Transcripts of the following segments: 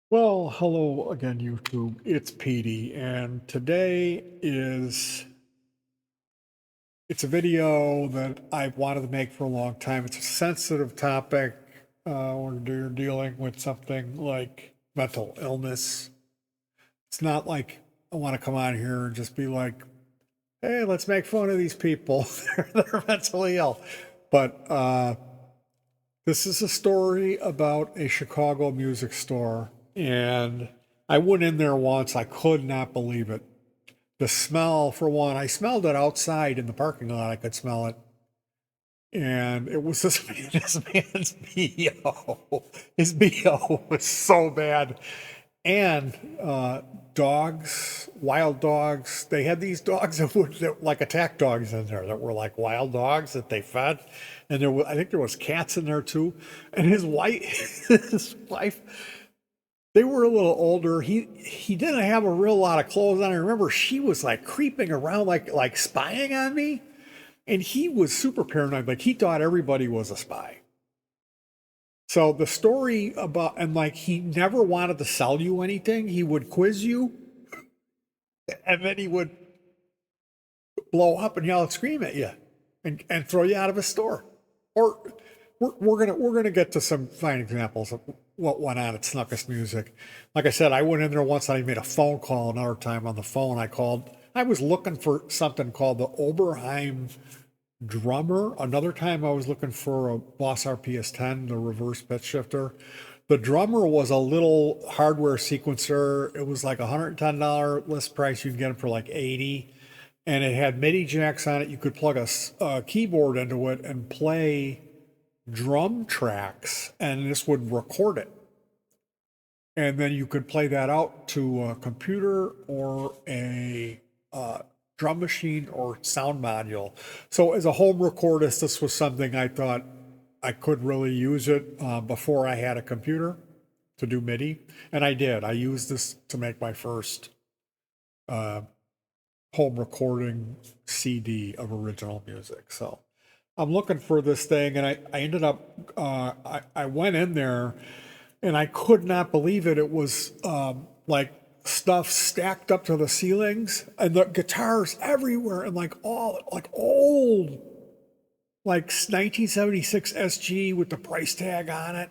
Well, hello again, YouTube. It's Petey, and today it's a video that I've wanted to make for a long time. It's a sensitive topic when you're dealing with something like mental illness. It's not like I want to come on here and just be like, "Hey, let's make fun of these people. They're mentally ill." But this is a story about a Chicago music store, and I went in there once. I could not believe it. The smell, for one, I smelled it outside in the parking lot. I could smell it. And it was this man's BO. His BO was so bad. And dogs, wild dogs, they had these dogs that like attack dogs in there that were like wild dogs that they fed. And I think there was cats in there too. And his wife, his wife, they were a little older. He didn't have a real lot of clothes on. I remember she was like creeping around like spying on me. And he was super paranoid. Like he thought everybody was a spy. So the story about, and like he never wanted to sell you anything. He would quiz you and then he would blow up and yell and scream at you and throw you out of his store. Or we're gonna get to some fine examples of what went on at Snukst Music. Like I said, I went in there once and I made a phone call. Another time on the phone, I called. I was looking for something called the Oberheim drummer. Another time, I was looking for a Boss RPS 10, the reverse pitch shifter. The drummer was a little hardware sequencer. It was like $110 list price. You can get it for like 80, and it had MIDI jacks on it. You could plug a keyboard into it and play drum tracks, and this would record it. And then you could play that out to a computer or a drum machine or sound module. So as a home recordist, this was something I thought I could really use it before I had a computer to do MIDI. And I did. I used this to make my first uh, home recording CD of original music. So I'm looking for this thing, and I ended up, I went in there and I could not believe it. It was like stuff stacked up to the ceilings and the guitars everywhere and like all like old like 1976 SG with the price tag on it.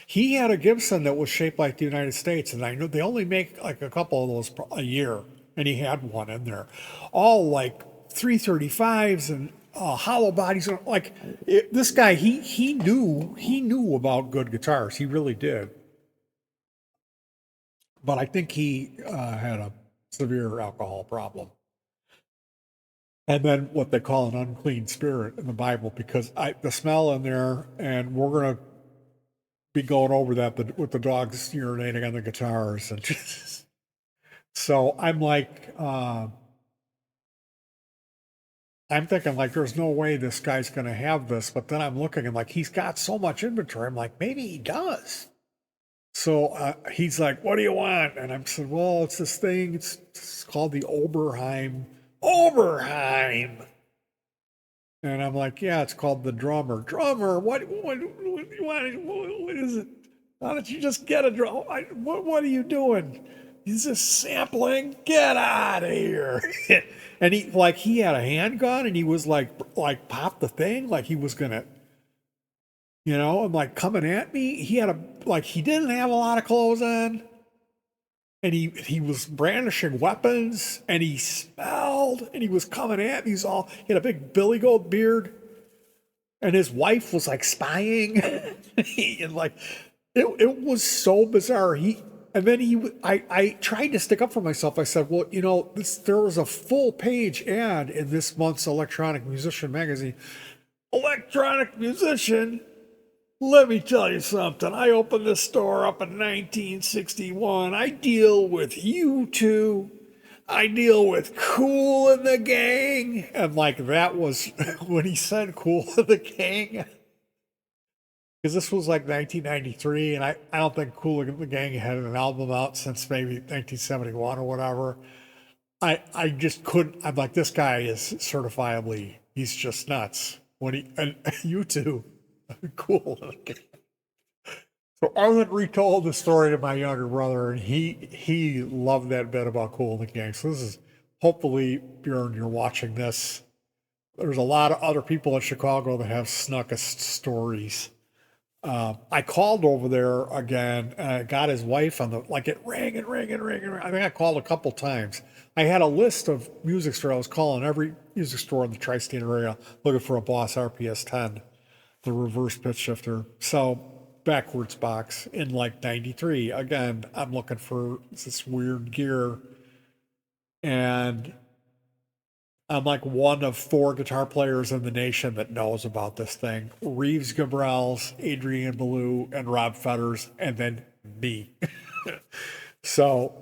He had a Gibson that was shaped like the United States, and I know they only make like a couple of those a year, and he had one in there, all like 335s and hollow bodies. Like this guy, he knew about good guitars. He really did. But I think he had a severe alcohol problem. And then what they call an unclean spirit in the Bible, because the smell in there, and we're going to be going over that with the dogs urinating on the guitars. And so I'm like, I'm thinking like, there's no way this guy's going to have this. But then I'm looking and like, he's got so much inventory. I'm like, maybe he does. So he's like, "What do you want?" And I'm said, "Well, it's this thing. It's called the Oberheim." Oberheim. And I'm like, "Yeah, it's called the drummer." Drummer. What do you want? What is it? Why don't you just get a drum? What are you doing? He's just sampling. Get out of here. And he had a handgun and he was like pop the thing like he was gonna, I'm like coming at me. He didn't have a lot of clothes on, and he was brandishing weapons, and he smelled, and he was coming at me. He had a big Billy Goat beard, and his wife was like spying, and like it was so bizarre. I tried to stick up for myself. I said, well, there was a full page ad in this month's Electronic Musician magazine. Electronic musician. Let me tell you something. I opened this store up in 1961. I deal with you two. I deal with Cool and the Gang. And like that was when he said Cool and the Gang. Because this was like 1993, and I don't think Cool and the Gang had an album out since maybe 1971 or whatever. I just couldn't. I'm like, this guy is certifiably, he's just nuts. And you two, Cool. So I had retold the story to my younger brother, and he loved that bit about Cool in the Gang. So this is hopefully, Bjorn, you're watching this. There's a lot of other people in Chicago that have snuckest stories. I called over there again, and I got his wife on the like it rang and rang and rang and rang. I think I called a couple times. I had a list of music stores. I was calling every music store in the tri-state area looking for a Boss RPS 10, the reverse pitch shifter. So backwards box in like 93. Again, I'm looking for this weird gear, and I'm like one of four guitar players in the nation that knows about this thing. Reeves Gabrels, Adrian Ballou, and Rob Fetters, and then me. So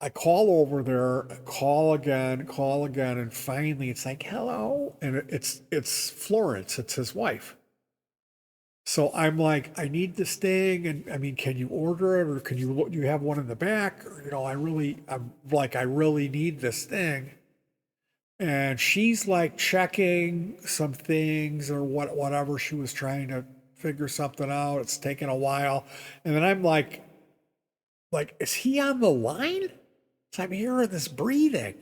I call over there, call again, and finally it's like, hello. And it's Florence, it's his wife. So I'm like, I need this thing, and I mean, can you order it, or can you have one in the back? Or, I really need this thing. And she's like checking some things or whatever. She was trying to figure something out. It's taking a while. And then I'm like, is he on the line? So I'm hearing this breathing.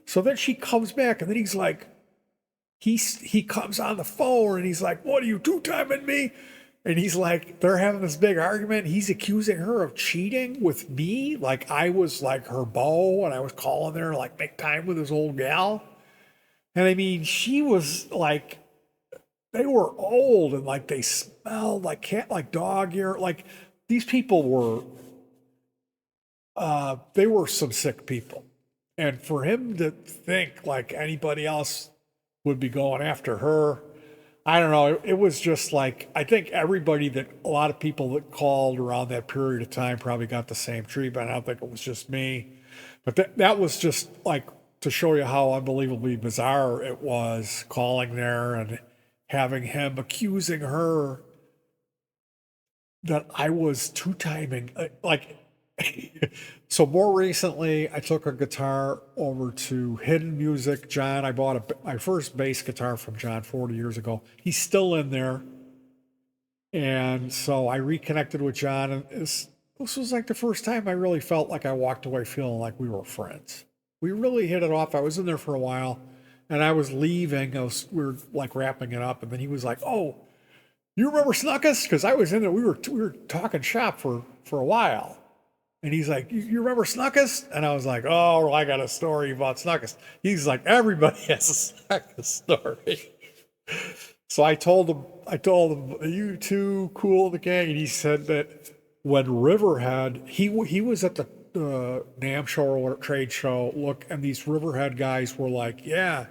So then she comes back, and then he's like, he comes on the phone, and he's like, what are you two-timing me? And he's like, they're having this big argument. He's accusing her of cheating with me. Like I was like her beau, and I was calling there to like make time with his old gal. And I mean, she was like, they were old, and like they smelled like cat, like dog ear. Like these people were, they were some sick people. And for him to think like anybody else would be going after her, I don't know. It was just like, I think everybody that, a lot of people that called around that period of time probably got the same treatment. I don't think it was just me. But that was just like to show you how unbelievably bizarre it was calling there and having him accusing her that I was two timing. Like, so more recently, I took a guitar over to Hidden Music. John, I bought my first bass guitar from John 40 years ago. He's still in there. And so I reconnected with John, and this was like the first time I really felt like I walked away feeling like we were friends. We really hit it off. I was in there for a while, and I was leaving. We were like wrapping it up, and then he was like, "Oh, you remember Snukst?" Because I was in there. We were talking shop for a while, and he's like, "You remember Snukst?" And I was like, "Oh, well, I got a story about Snukst." He's like, "Everybody has a Snukst story." So I told him, you too cool the gang, and he said that when Riverhead, he was at the NAMM show or trade show, look, and these Riverhead guys were like, yeah,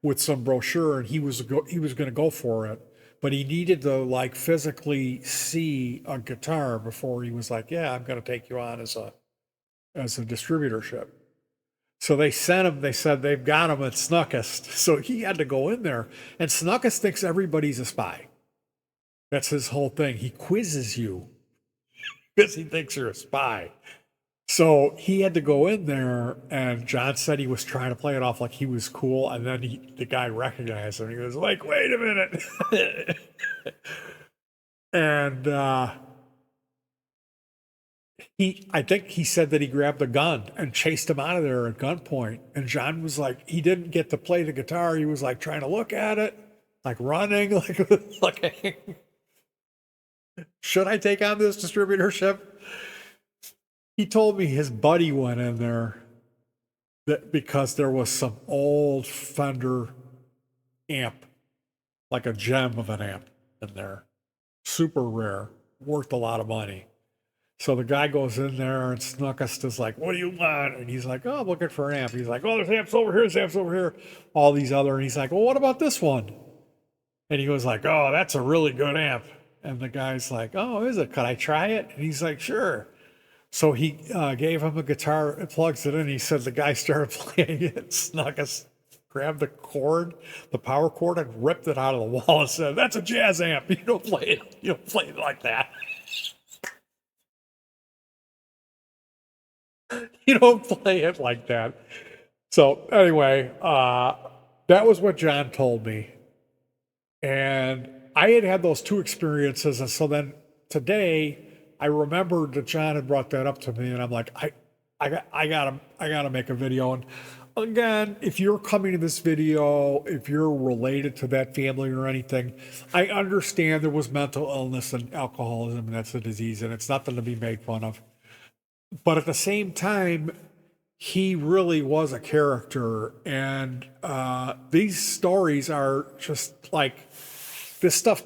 with some brochure, and he was going to go for it, but he needed to like physically see a guitar before he was like, yeah, I'm going to take you on as a distributorship. So they sent him, they said they've got him at Snukst. So he had to go in there. And Snukst thinks everybody's a spy. That's his whole thing. He quizzes you because he thinks you're a spy. So he had to go in there, and John said he was trying to play it off like he was cool. And then the guy recognized him. He was like, wait a minute. And I think he said that he grabbed a gun and chased him out of there at gunpoint. And John was like, he didn't get to play the guitar. He was like trying to look at it, like running, like looking. Should I take on this distributorship? He told me his buddy went in there that because there was some old Fender amp, like a gem of an amp in there, super rare, worth a lot of money. So the guy goes in there, and Snukst is like, what do you want? And he's like, oh, I'm looking for an amp. He's like, oh, there's amps over here, there's amps over here. All these other, and he's like, well, what about this one? And he was like, oh, that's a really good amp. And the guy's like, oh, is it? Could I try it? And he's like, sure. So he gave him a guitar, and plugs it in. He said the guy started playing it. Snukst grabbed the cord, the power cord, and ripped it out of the wall and said, that's a jazz amp. You don't play it like that. You don't play it like that. So anyway, that was what John told me. And I had those two experiences. And so then today I remembered that John had brought that up to me, and I'm like, I gotta make a video. And again, if you're coming to this video, if you're related to that family or anything, I understand there was mental illness and alcoholism, and that's a disease, and it's nothing to be made fun of. But at the same time, he really was a character, and these stories are just like this stuff.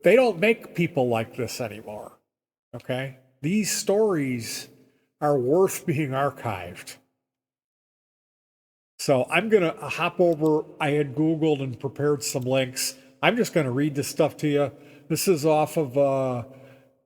They don't make people like this anymore. Okay, these stories are worth being archived. So I'm gonna hop over. I had Googled and prepared some links. I'm just gonna read this stuff to you. This is off of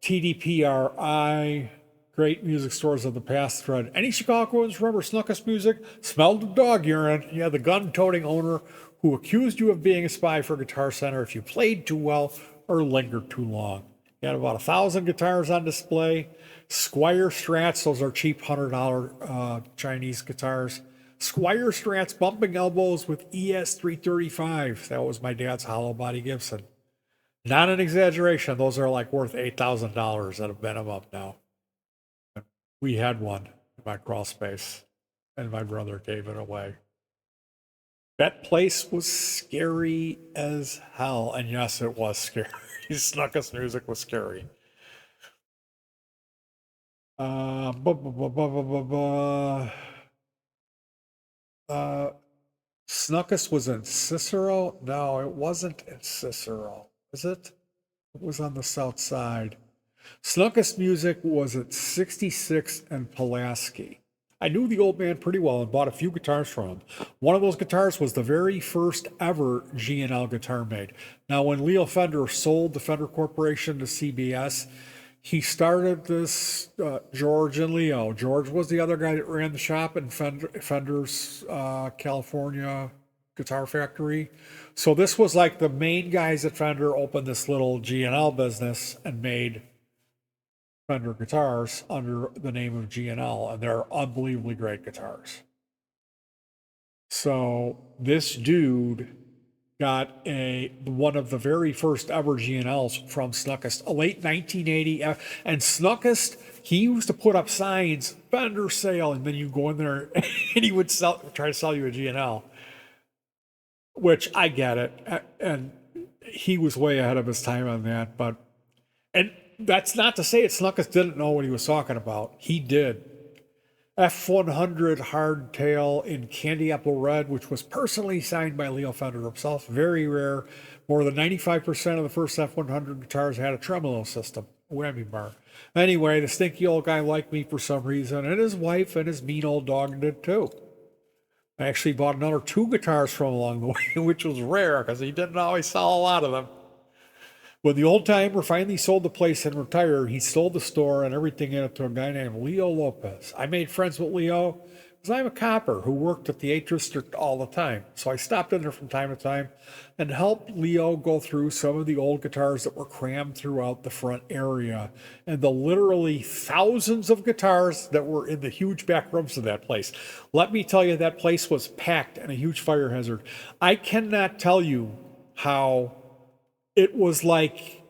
TDPRI. Great music stores of the past thread. Any Chicagoans remember Snukst Music? Smelled of dog urine. Yeah, the gun-toting owner who accused you of being a spy for Guitar Center if you played too well or lingered too long. You had about 1,000 guitars on display. Squire Strats, those are cheap $100 Chinese guitars. Squire Strats bumping elbows with ES335. That was my dad's hollow body Gibson. Not an exaggeration. Those are like worth $8,000 at a minimum now. We had one in my crawl space, and my brother gave it away. That place was scary as hell, and yes, it was scary. Snukst Music was scary. Uh, bu- bu- bu- bu- bu- bu- bu- Snukst was in Cicero? No, it wasn't in Cicero. Was it? It was on the south side. Snukst Music was at 66 and Pulaski. I knew the old man pretty well and bought a few guitars from him. One of those guitars was the very first ever G&L guitar made. Now, when Leo Fender sold the Fender Corporation to CBS, he started this, George and Leo. George was the other guy that ran the shop in Fender's California guitar factory. So this was like the main guys at Fender opened this little G&L business and made Fender guitars under the name of G&L, and they're unbelievably great guitars. So this dude got one of the very first ever G&Ls from Snukst, a late 1980. And Snukst, he used to put up signs, Fender sale, and then you go in there and he would try to sell you a G&L, which I get it. And he was way ahead of his time on that. And that's not to say that Snukst didn't know what he was talking about. He did. F100 hardtail in candy apple red, which was personally signed by Leo Fender himself. Very rare. More than 95% of the first F100 guitars had a tremolo system, a whammy bar. Anyway, the stinky old guy liked me for some reason, and his wife and his mean old dog did too. I actually bought another 2 guitars from him along the way, which was rare because he didn't always sell a lot of them. When the old timer finally sold the place and retired, he sold the store and everything in it to a guy named Leo Lopez. I made friends with Leo because I'm a copper who worked at the 8th District all the time. So I stopped in there from time to time and helped Leo go through some of the old guitars that were crammed throughout the front area and the literally thousands of guitars that were in the huge back rooms of that place. Let me tell you, that place was packed and a huge fire hazard. I cannot tell you how it was like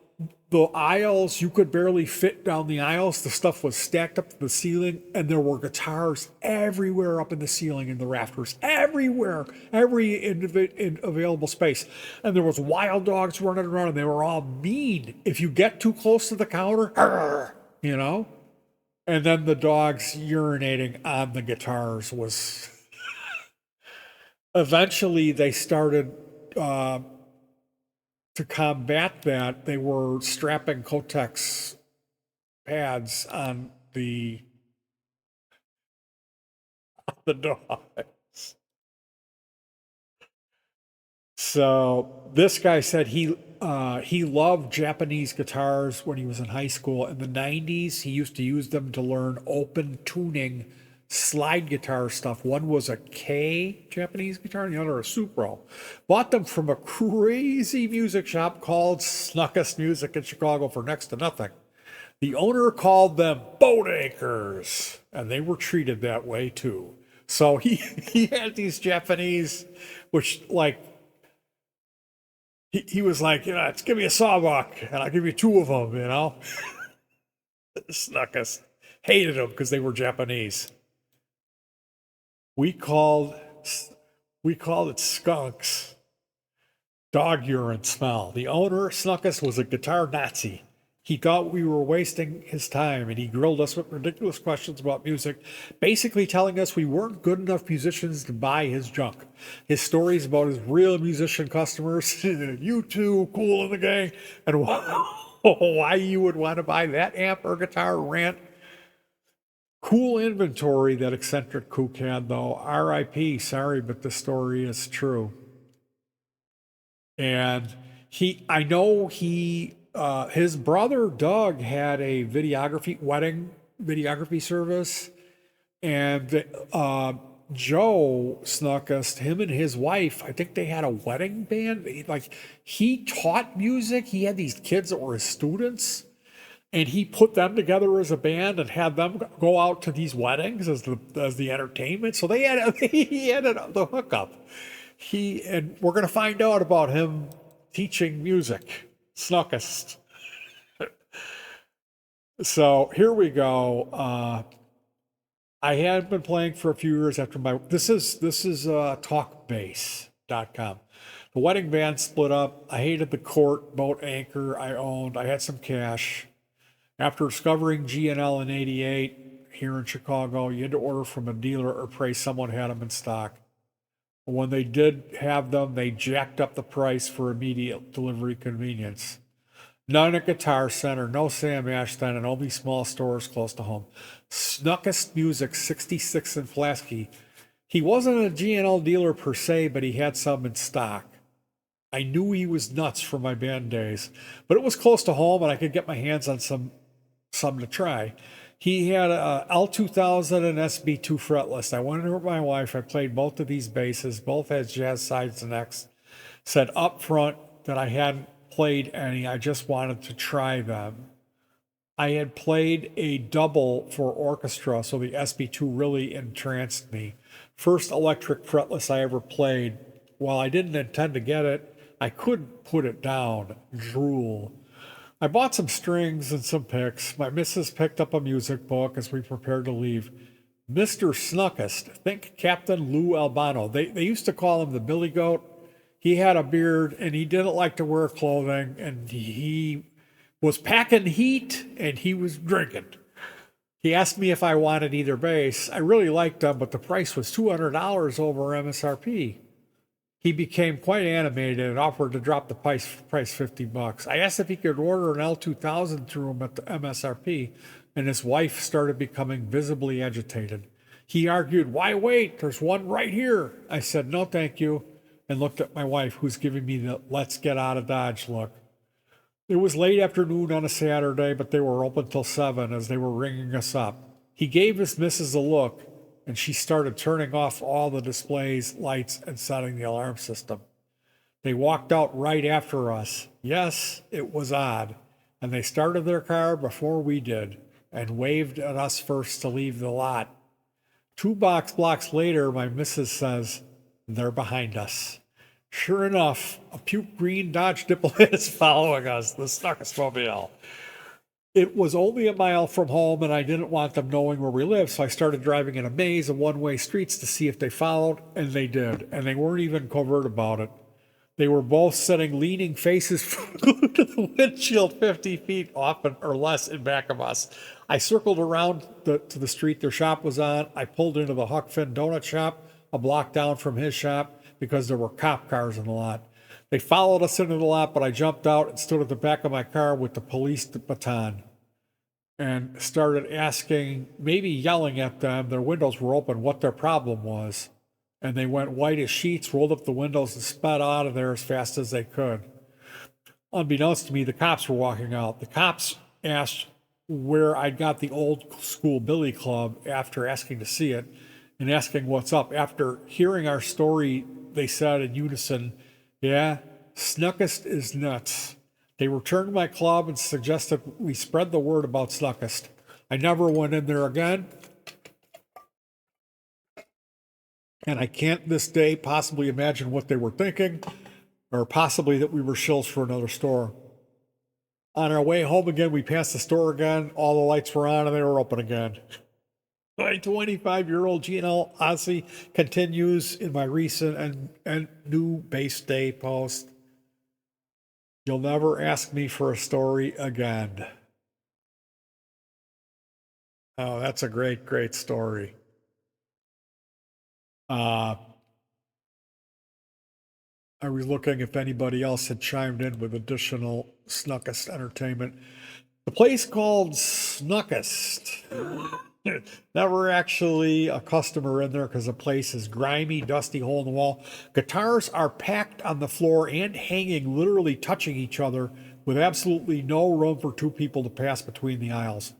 the aisles, you could barely fit down the aisles. The stuff was stacked up to the ceiling, and there were guitars everywhere up in the ceiling and the rafters, everywhere, every available space. And there was wild dogs running around, and they were all mean. If you get too close to the counter, argh, you know? And then the dogs urinating on the guitars was... Eventually, they started... to combat that, they were strapping Kotex pads on the dogs. So this guy said he loved Japanese guitars when he was in high school. In the 90s, he used to use them to learn open tuning slide guitar stuff. One was a K Japanese guitar and the other a Supro. Bought them from a crazy music shop called Snukst Music in Chicago for next to nothing. The owner called them boat anchors, and they were treated that way too. So he had these Japanese, which like He was like, let's give me a sawbuck and I'll give you two of them, Snuckest. Hated them because they were Japanese. We called we called it skunks. Dog urine smell. The owner, Snuckest, was a guitar Nazi. He thought we were wasting his time and he grilled us with ridiculous questions about music, basically telling us we weren't good enough musicians to buy his junk. His stories about his real musician customers, you two, cool in the gang, and why you would want to buy that amp or guitar rant. Cool inventory that eccentric kook had, though. RIP, sorry, but the story is true. And I know his brother Doug had a wedding videography service, and Joe Snuckest, him and his wife, I think they had a wedding band. Like he taught music. He had these kids that were his students, and he put them together as a band and had them go out to these weddings as the entertainment. So he had the hookup. And we're going to find out about him teaching music. Snuckest. So here we go. I had been playing for a few years after this is talkbass.com. The wedding band split up. I hated the court boat anchor I owned. I had some cash. After discovering G&L in '88 here in Chicago, you had to order from a dealer or pray someone had them in stock. When they did have them, they jacked up the price for immediate delivery convenience. None at Guitar Center, no Sam Ashton, and only small stores close to home. Snukst Music, 66 in Flasky. He wasn't a G&L dealer per se, but he had some in stock. I knew he was nuts from my band days, but it was close to home and I could get my hands on some to try. He had a L2000 and SB2 fretless. I went over with my wife. I played both of these basses. Both had jazz sides and necks. Said up front that I hadn't played any. I just wanted to try them. I had played a double for orchestra, so the SB2 really entranced me. First electric fretless I ever played. While I didn't intend to get it, I couldn't put it down. Drool. I bought some strings and some picks. My missus picked up a music book as we prepared to leave. Mr. Snuckest, think Captain Lou Albano. They used to call him the Billy Goat. He had a beard and he didn't like to wear clothing and he was packing heat and he was drinking. He asked me if I wanted either bass. I really liked them, but the price was $200 over MSRP. He became quite animated and offered to drop the price $50. I asked if he could order an L2000 through him at the MSRP, and his wife started becoming visibly agitated. He argued, "Why wait? There's one right here." I said, "No, thank you," and looked at my wife, who's giving me the "let's get out of Dodge" look. It was late afternoon on a Saturday, but they were open till 7 as they were ringing us up. He gave his missus a look, and she started turning off all the displays, lights, and setting the alarm system. They walked out right after us. Yes, it was odd. And they started their car before we did and waved at us first to leave the lot. 2 blocks later, my missus says, "They're behind us." Sure enough, a puke green Dodge Diplomat is following us, the Snukst-mobile. It was only a mile from home, and I didn't want them knowing where we lived, so I started driving in a maze of one-way streets to see if they followed, and they did, and they weren't even covert about it. They were both sitting leaning faces to the windshield 50 feet off or less in back of us. I circled around to the street their shop was on. I pulled into the Huck Finn donut shop a block down from his shop because there were cop cars in the lot. They followed us into the lot, but I jumped out and stood at the back of my car with the police baton and started asking, maybe yelling at them, their windows were open, what their problem was. And they went white as sheets, rolled up the windows, and sped out of there as fast as they could. Unbeknownst to me, the cops were walking out. The cops asked where I'd got the old school billy club after asking to see it and asking what's up. After hearing our story, they said in unison, "Yeah, Snukst is nuts." They returned my club and suggested we spread the word about Snukst. I never went in there again. And I can't this day possibly imagine what they were thinking. or possibly that we were shills for another store. On our way home again, we passed the store again. All the lights were on and they were open again. My 25-year-old GNL Aussie continues in my recent and new base day post. You'll never ask me for a story again. Oh, that's a great, great story. Uh, I was looking if anybody else had chimed in with additional Snuckest entertainment. The place called Snukst. Never actually a customer in there because the place is grimy, dusty hole in the wall. Guitars are packed on the floor and hanging, literally touching each other, with absolutely no room for two people to pass between the aisles,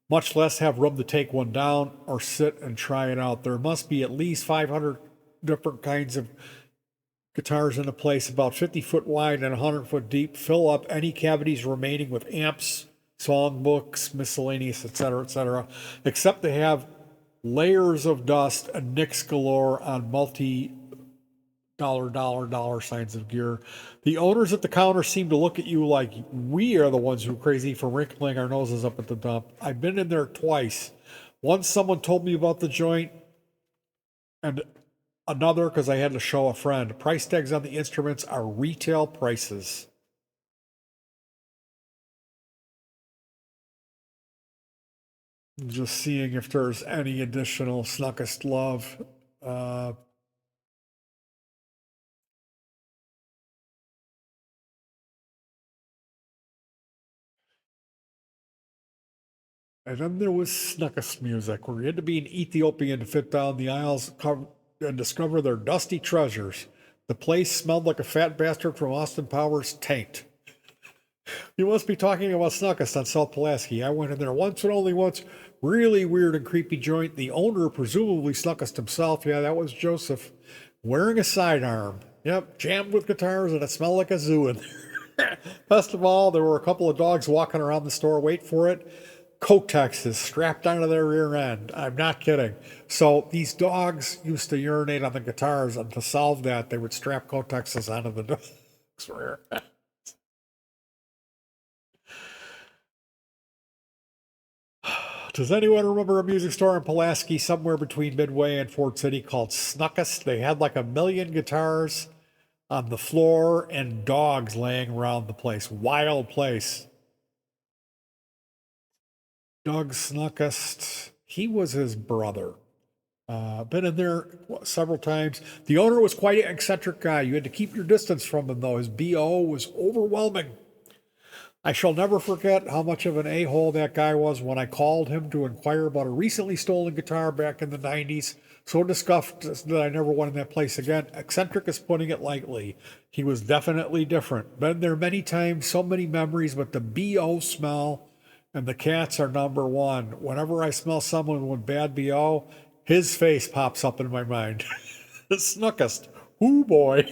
much less have room to take one down or sit and try it out. There must be at least 500 different kinds of guitars in the place, about 50-foot wide and 100-foot deep. Fill up any cavities remaining with amps, songbooks, miscellaneous, etc., except they have layers of dust and nicks galore on multi-dollar signs of gear. The owners at the counter seem to look at you like we are the ones who are crazy for wrinkling our noses up at the dump. I've been in there twice. Once someone told me about the joint, and another because I had to show a friend. Price tags on the instruments are retail prices. Just seeing if there's any additional Snuckest love. And then there was Snuckest music, where you had to be an Ethiopian to fit down the aisles and discover their dusty treasures. The place smelled like a fat bastard from Austin Powers' Taint. You must be talking about Snuckest on South Pulaski. I went in there once and only once. Really weird and creepy joint. The owner, presumably Snuckest himself, yeah, that was Joseph, wearing a sidearm. Yep, jammed with guitars, and it smelled like a zoo in there. Best of all, there were a couple of dogs walking around the store. Wait for it. Kotexes strapped onto their rear end. I'm not kidding. So these dogs used to urinate on the guitars, and to solve that, they would strap Kotexes onto the dog's rear end. Does anyone remember a music store in Pulaski somewhere between Midway and Ford City called Snuckest? They had like 1,000,000 guitars on the floor and dogs laying around the place. Wild place. Doug Snuckest, he was his brother. Been in there several times. The owner was quite an eccentric guy. You had to keep your distance from him, though. His BO was overwhelming. I shall never forget how much of an a-hole that guy was when I called him to inquire about a recently stolen guitar back in the 90s. So disgusted that I never went in that place again. Eccentric is putting it lightly. He was definitely different. Been there many times, so many memories, but the BO smell and the cats are number one. Whenever I smell someone with bad BO, his face pops up in my mind. The Snuckest. Ooh boy.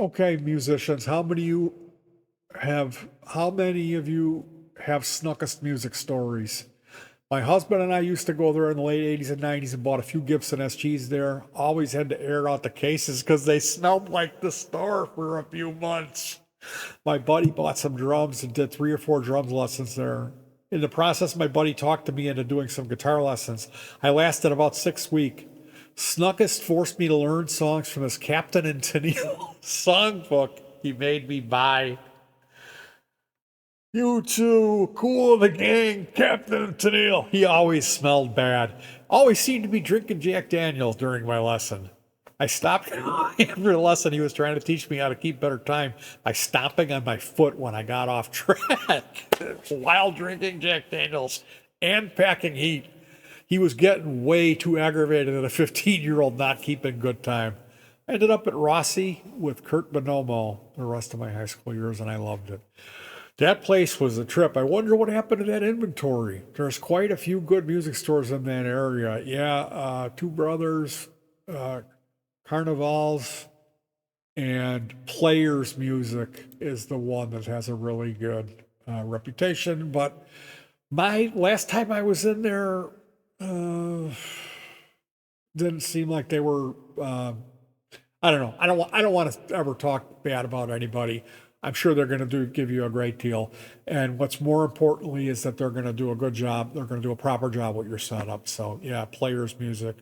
Okay, musicians, how many of you have Snuckest music stories? My husband and I used to go there in the late 80s and 90s and bought a few Gibson SGs there. Always had to air out the cases because they smelled like the store for a few months. My buddy bought some drums and did 3 or 4 drums lessons there. In the process, my buddy talked to me into doing some guitar lessons. I lasted about 6 weeks. Snuckest forced me to learn songs from his Captain and Tennille songbook he made me buy. You two, cool of the gang, Captain and Tennille. He always smelled bad. Always seemed to be drinking Jack Daniels during my lesson. I stopped after the lesson. He was trying to teach me how to keep better time by stomping on my foot when I got off track while drinking Jack Daniels and packing heat. He was getting way too aggravated at a 15-year-old not keeping good time. I ended up at Rossi with Kurt Bonomo the rest of my high school years, and I loved it. That place was a trip. I wonder what happened to that inventory. There's quite a few good music stores in that area. Yeah, Two Brothers, Carnivals, And Players Music is the one that has a really good reputation. But my last time I was in there, didn't seem like they were. I don't know. I don't want to ever talk bad about anybody. I'm sure they're going to give you a great deal. And what's more importantly is that they're going to do a good job. They're going to do a proper job with your setup. So yeah, Players Music.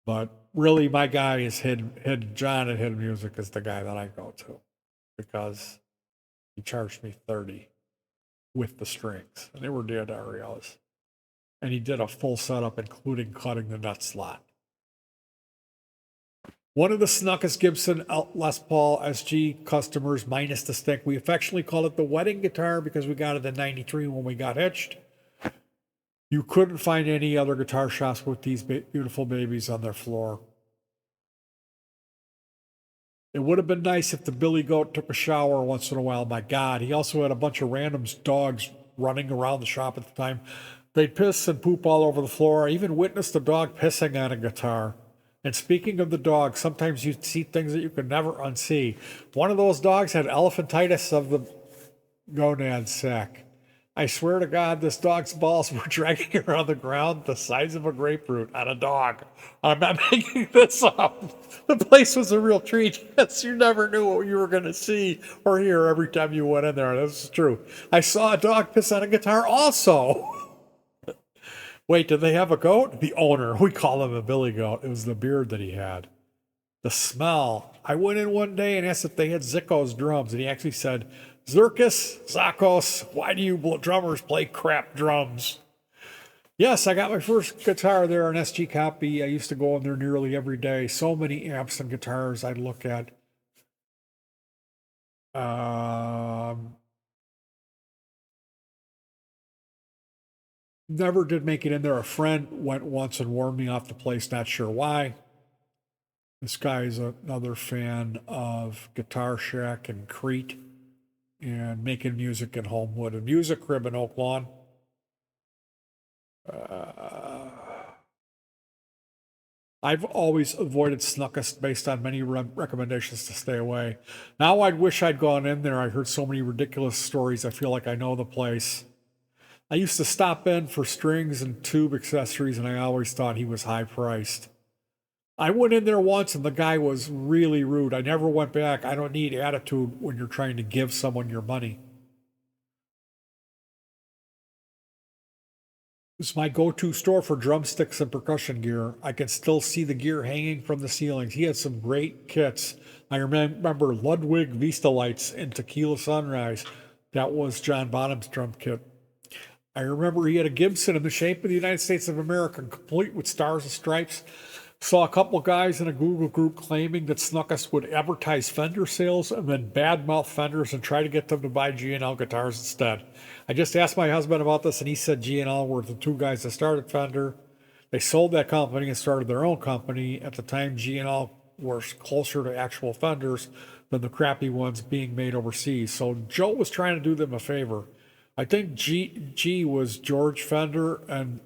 But really, my guy is Hidden John at Hidden Music is the guy that I go to because he charged me 30 with the strings, and they were D'Addario's. And he did a full setup, including cutting the nut slot. One of the Snukst Gibson Les Paul SG customers, minus the stick, we affectionately call it the wedding guitar because we got it in '93 when we got hitched. You couldn't find any other guitar shops with these beautiful babies on their floor. It would have been nice if the Billy Goat took a shower once in a while. My God, he also had a bunch of random dogs running around the shop at the time. They'd piss and poop all over the floor. I even witnessed a dog pissing on a guitar. And speaking of the dog, sometimes you see things that you could never unsee. One of those dogs had elephantitis of the gonad sac. I swear to God, this dog's balls were dragging around the ground the size of a grapefruit on a dog. I'm not making this up. The place was a real treat. Yes, you never knew what you were going to see or hear every time you went in there. This is true. I saw a dog piss on a guitar also. Wait, did they have a goat? The owner. We call him a Billy Goat. It was the beard that he had. The smell. I went in one day and asked if they had Zicko's drums, and he actually said, Zirkus, Zakos, why do you drummers play crap drums? Yes, I got my first guitar there, an SG copy. I used to go in there nearly every day. So many amps and guitars I'd look at. Never did make it in there. A friend went once and warned me off the place, not sure why. This guy is another fan of Guitar Shack and Crete and making music in Homewood and Music Crib in Oak Lawn. I've always avoided Snukst based on many recommendations to stay away. Now I'd wish I'd gone in there. I heard so many ridiculous stories. I feel like I know the place. I used to stop in for strings and tube accessories, and I always thought he was high priced. I went in there once and the guy was really rude. I never went back. I don't need attitude when you're trying to give someone your money. It's my go-to store for drumsticks and percussion gear. I can still see the gear hanging from the ceilings. He had some great kits. I remember Ludwig Vista lights in Tequila Sunrise. That was John Bonham's drum kit. I remember he had a Gibson in the shape of the United States of America, complete with stars and stripes. Saw a couple of guys in a Google group claiming that Snukst would advertise Fender sales and then badmouth Fenders and try to get them to buy G&L guitars instead. I just asked my husband about this, and he said G&L were the two guys that started Fender. They sold that company and started their own company. At the time, G&L were closer to actual Fenders than the crappy ones being made overseas. So Joe was trying to do them a favor. I think G was George Fender and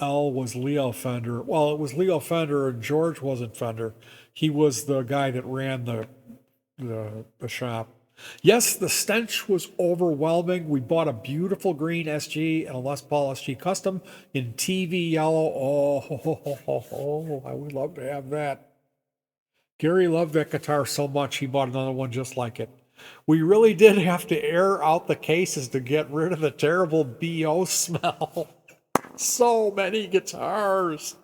L was Leo Fender. Well, it was Leo Fender and George wasn't Fender. He was the guy that ran the shop. Yes, the stench was overwhelming. We bought a beautiful green SG and a Les Paul SG Custom in TV yellow. Oh, I would love to have that. Gary loved that guitar so much he bought another one just like it. We really did have to air out the cases to get rid of the terrible BO smell. So many guitars.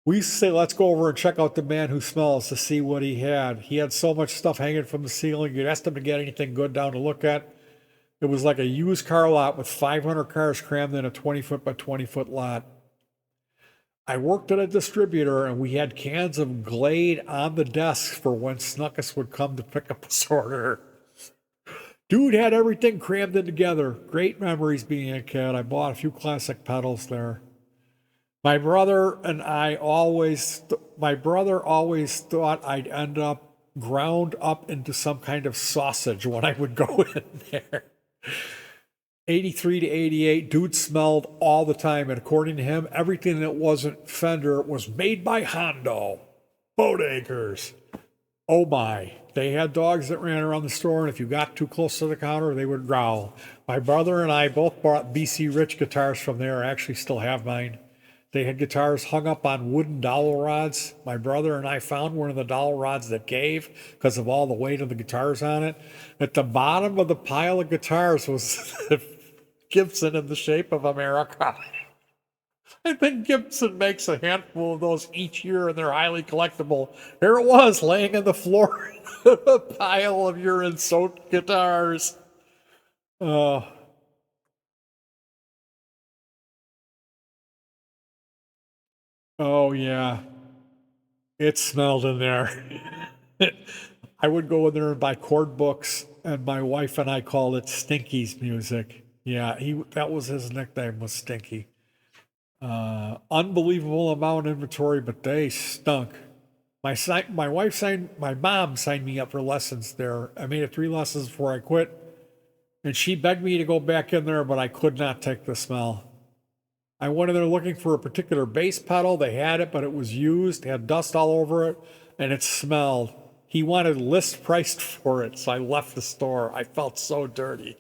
We used to say, let's go over and check out the man who smells to see what he had. He had so much stuff hanging from the ceiling. You'd ask him to get anything good down to look at. It was like a used car lot with 500 cars crammed in a 20-foot by 20-foot lot. I worked at a distributor, and we had cans of Glade on the desk for when Snukst would come to pick up his order. Dude had everything crammed in together. Great memories being a kid. I bought a few classic pedals there. My brother always thought I'd end up ground up into some kind of sausage when I would go in there. 83 to 88, dude smelled all the time, and according to him, everything that wasn't Fender was made by Hondo. Boat acres. Oh my. They had dogs that ran around the store, and if you got too close to the counter, they would growl. My brother and I both bought BC Rich guitars from there. I actually still have mine. They had guitars hung up on wooden dowel rods. My brother and I found one of the dowel rods that gave because of all the weight of the guitars on it. At the bottom of the pile of guitars was Gibson in the shape of America. I think Gibson makes a handful of those each year and they're highly collectible. Here it was laying on the floor, a pile of urine soaked guitars. Oh, oh yeah. It smelled in there. I would go in there and buy chord books, and my wife and I called it Stinky's music. Yeah, he that was his nickname was Stinky. Unbelievable amount of inventory, but they stunk. My wife signed, my mom signed me up for lessons there. I made it 3 lessons before I quit, and she begged me to go back in there, but I could not take the smell. I went in there looking for a particular bass pedal. They had it, but it was used, had dust all over it, and it smelled. He wanted list priced for it, so I left the store. I felt so dirty.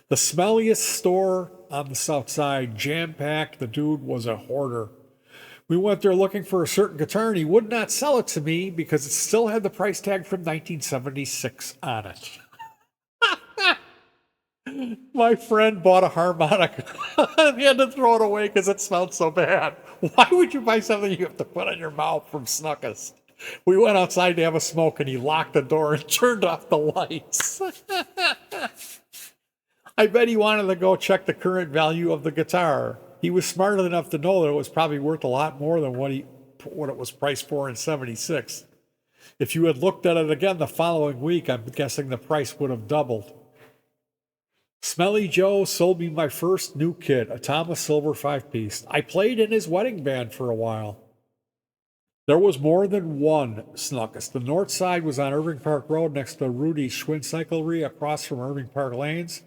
The smelliest store on the south side, jam packed. The dude was a hoarder. We went there looking for a certain guitar, and he would not sell it to me because it still had the price tag from 1976 on it. My friend bought a harmonica and he had to throw it away because it smelled so bad. Why would you buy something you have to put on your mouth from Snukst? We went outside to have a smoke and he locked the door and turned off the lights. I bet he wanted to go check the current value of the guitar. He was smart enough to know that it was probably worth a lot more than what it was priced for in 76. If you had looked at it again the following week, I'm guessing the price would have doubled. Smelly Joe sold me my first new kit, a Thomas Silver 5-piece. I played in his wedding band for a while. There was more than one Snukst. The north side was on Irving Park Road next to Rudy's Schwinn Cyclery across from Irving Park Lanes.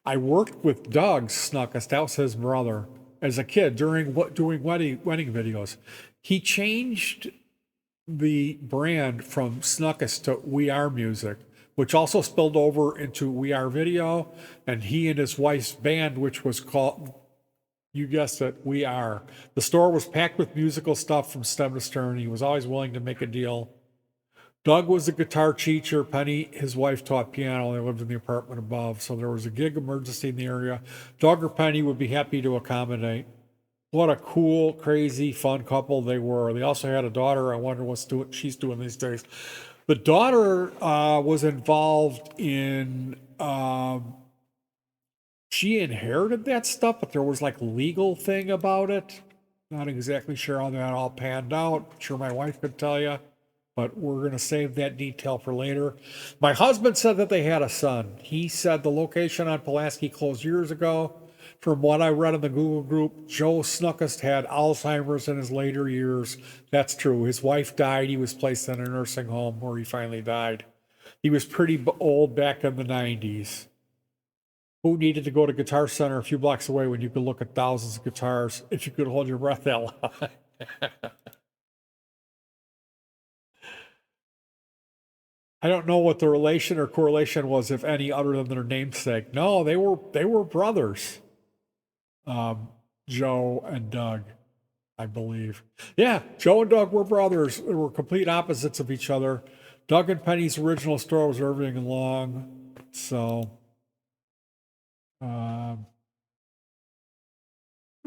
I worked with Doug Snukst, that was his brother, as a kid doing wedding videos. He changed the brand from Snukst to We Are Music, which also spilled over into We Are Video, and he and his wife's band, which was called, you guessed it, We Are. The store was packed with musical stuff from stem to stern. He was always willing to make a deal. Doug was a guitar teacher. Penny, his wife, taught piano. They lived in the apartment above, so there was a gig emergency in the area. Doug or Penny would be happy to accommodate. What a cool, crazy, fun couple they were. They also had a daughter. I wonder what she's doing these days. The daughter was involved in, she inherited that stuff, but there was like legal thing about it. Not exactly sure how that all panned out. I'm sure my wife could tell you, but we're going to save that detail for later. My husband said that they had a son. He said the location on Pulaski closed years ago. From what I read in the Google group, Joe Snukst had Alzheimer's in his later years. That's true. His wife died. He was placed in a nursing home where he finally died. He was pretty old back in the 90s. Who needed to go to Guitar Center a few blocks away when you could look at thousands of guitars if you could hold your breath that long? I don't know what the relation or correlation was, if any, other than their namesake. No, they were brothers. Joe and Doug, I believe. Yeah, Joe and Doug were brothers. They were complete opposites of each other. Doug and Penny's original store was Irving and Long. So um,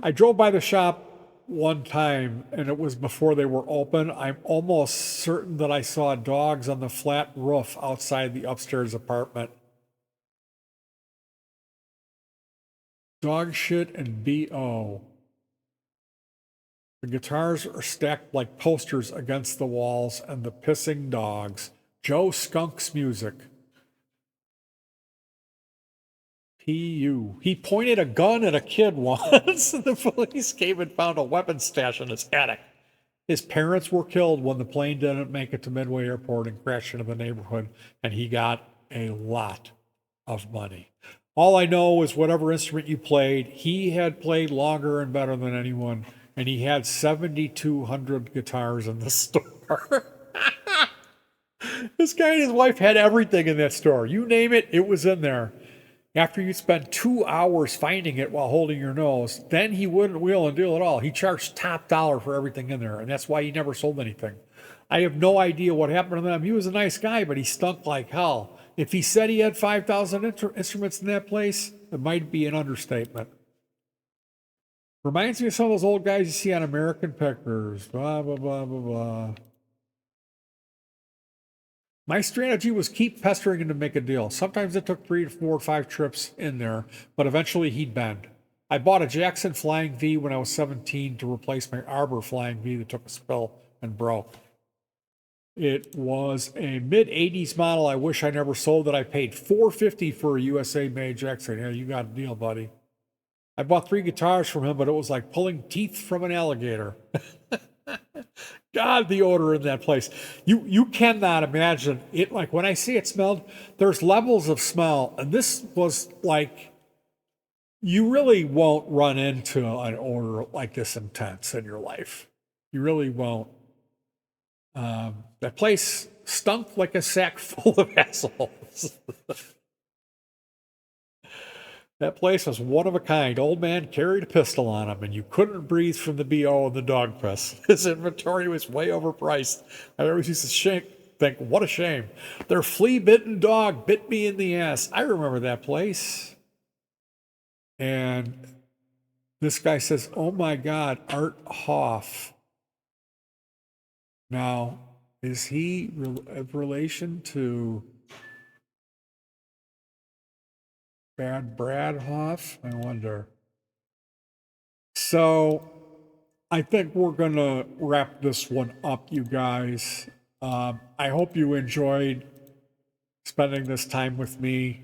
I drove by the shop one time and it was before they were open. I'm almost certain that I saw dogs on the flat roof outside the upstairs apartment. Dog shit and BO. The guitars are stacked like posters against the walls and the pissing dogs. Joe Snukst Music. P.U. He pointed a gun at a kid once. The police came and found a weapons stash in his attic. His parents were killed when the plane didn't make it to Midway Airport and crashed into the neighborhood, and he got a lot of money. All I know is whatever instrument you played, he had played longer and better than anyone, and he had 7,200 guitars in the store. This guy and his wife had everything in that store. You name it, it was in there. After you spend 2 hours finding it while holding your nose, then he wouldn't wheel and deal at all. He charged top dollar for everything in there, and that's why he never sold anything. I have no idea what happened to them. He was a nice guy, but he stunk like hell. If he said he had 5,000 instruments in that place, it might be an understatement. Reminds me of some of those old guys you see on American Pickers. Blah, blah, blah, blah, blah. My strategy was keep pestering him to make a deal. Sometimes it took 3 to 4 or 5 trips in there, but eventually he'd bend. I bought a Jackson Flying V when I was 17 to replace my Arbor Flying V that took a spill and broke. It was a mid-'80s model. I wish I never sold it. I paid $450 for a USA-made Jackson. Yeah, you got a deal, buddy. I bought 3 guitars from him, but it was like pulling teeth from an alligator. God, the odor in that place. You cannot imagine it. Like when I say it smelled, there's levels of smell. And this was like, you really won't run into an odor like this intense in your life. You really won't. That place stunk like a sack full of assholes. That place was one of a kind. Old man carried a pistol on him, and you couldn't breathe from the BO in the dog press. His inventory was way overpriced. I always used to think, what a shame. Their flea-bitten dog bit me in the ass. I remember that place. And this guy says, oh my God, Art Hoff. Now, is he of relation to Bad Brad Hoff? I wonder. So I think we're going to wrap this one up, you guys. I hope you enjoyed spending this time with me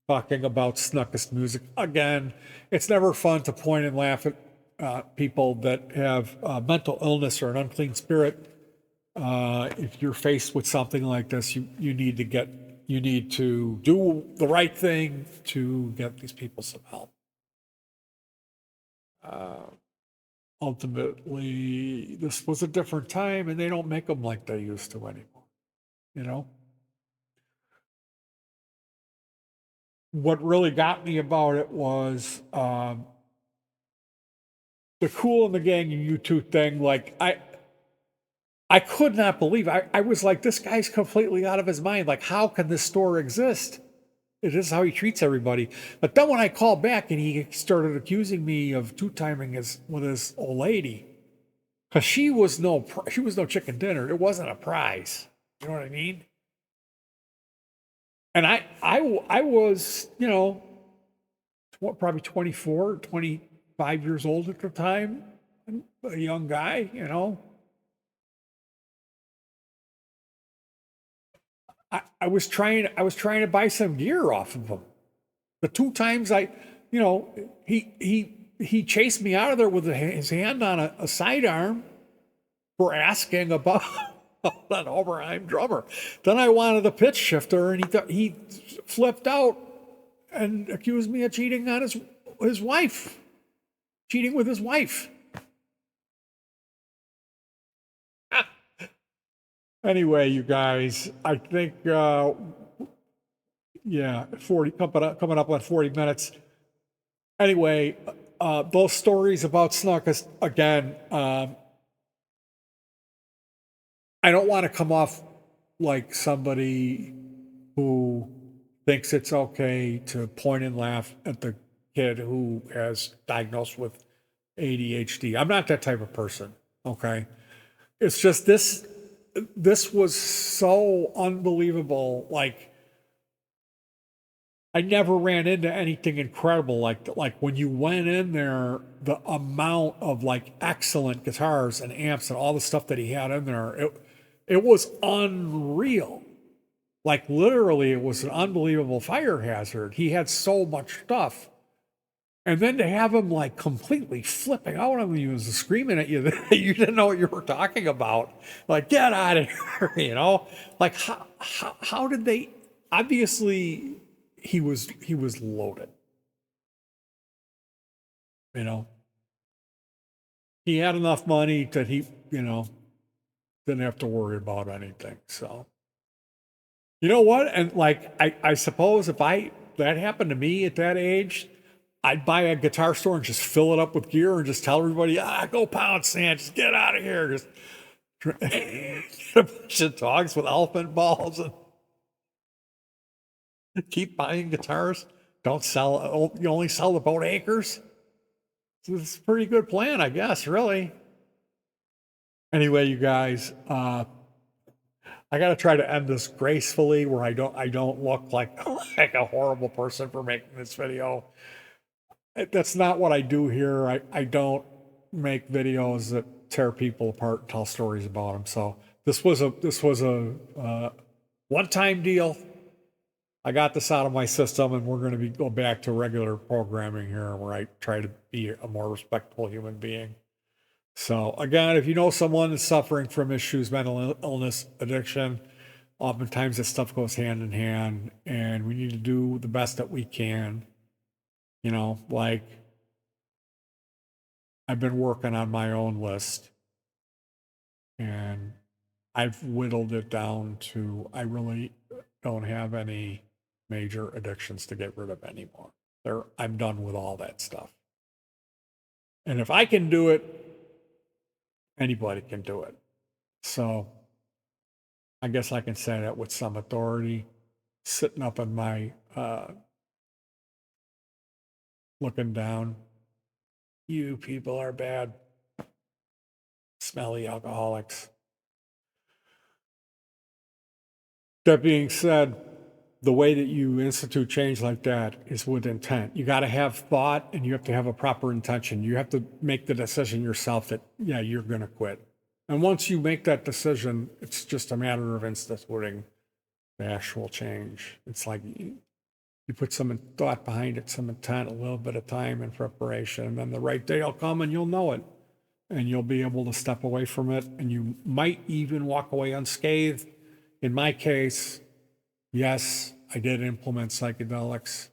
talking about Snukst music. Again, it's never fun to point and laugh at people that have mental illness or an unclean spirit. If you're faced with something like this, you need to do the right thing to get these people some help. Ultimately, this was a different time, and they don't make them like they used to anymore. You know, what really got me about it was the Cool and the Gang and U2 thing. Like I could not believe. I was like, this guy's completely out of his mind. Like, how can this store exist? It is how he treats everybody. But then when I called back and he started accusing me of two-timing with his old lady, because she was no chicken dinner. It wasn't a prize. You know what I mean? And I was, probably 24, 25 years old at the time, a young guy, I was trying to buy some gear off of him. The 2 times he chased me out of there with his hand on a sidearm for asking about an Oberheim drummer. Then I wanted a pitch shifter, and he flipped out and accused me of cheating on his wife, cheating with his wife. Anyway, you guys, I think 40 coming up on 40 minutes. Anyway, those stories about Snukst again. I don't want to come off like somebody who thinks it's okay to point and laugh at the kid who has diagnosed with ADHD. I'm not that type of person. Okay, it's just this was so unbelievable. Like, I never ran into anything incredible like when you went in there, the amount of like excellent guitars and amps and all the stuff that he had in there, it was unreal. Like literally, it was an unbelievable fire hazard. He had so much stuff. And then to have him like completely flipping out on you and screaming at you that you didn't know what you were talking about, like, get out of here, like how did they, obviously he was loaded, he had enough money that he, didn't have to worry about anything. So You know what? And like, I suppose if that happened to me at that age, I'd buy a guitar store and just fill it up with gear and just tell everybody, go pound sand, just get out of here. Just get a bunch of dogs with elephant balls and keep buying guitars. Don't sell, you only sell about acres. So it's a pretty good plan, I guess, really. Anyway, you guys, I got to try to end this gracefully where I don't look like a horrible person for making this video. That's not what I do here. I don't make videos that tear people apart and tell stories about them. So this was a one-time deal. I got this out of my system, and we're going to go back to regular programming here, where I try to be a more respectful human being. So again, if you know someone that's suffering from issues, mental illness, addiction, oftentimes this stuff goes hand in hand, and we need to do the best that we can. Like I've been working on my own list, and I've whittled it down to I really don't have any major addictions to get rid of anymore. I'm done with all that stuff. And if I can do it, anybody can do it. So I guess I can say that with some authority, sitting up in my looking down. You people are bad, smelly alcoholics. That being said, the way that you institute change like that is with intent. You got to have thought, and you have to have a proper intention. You have to make the decision yourself that, yeah, you're going to quit. And once you make that decision, it's just a matter of instituting the actual change. It's like you put some thought behind it, some intent, a little bit of time and preparation, and then the right day will come and you'll know it. And you'll be able to step away from it, and you might even walk away unscathed. In my case, yes, I did implement psychedelics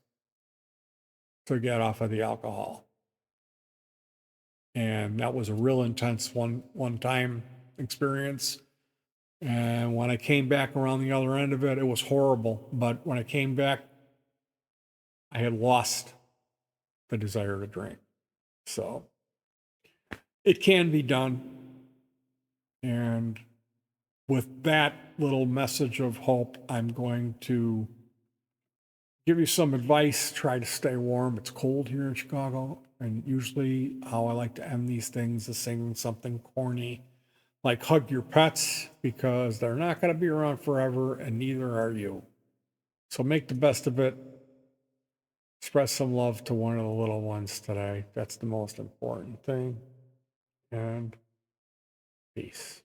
to get off of the alcohol. And that was a real intense one-time experience. And when I came back around the other end of it, it was horrible. But when I came back, I had lost the desire to drink. So it can be done. And with that little message of hope, I'm going to give you some advice. Try to stay warm. It's cold here in Chicago. And usually how I like to end these things is singing something corny, like hug your pets, because they're not going to be around forever, and neither are you. So make the best of it. Express some love to one of the little ones today. That's the most important thing. And peace.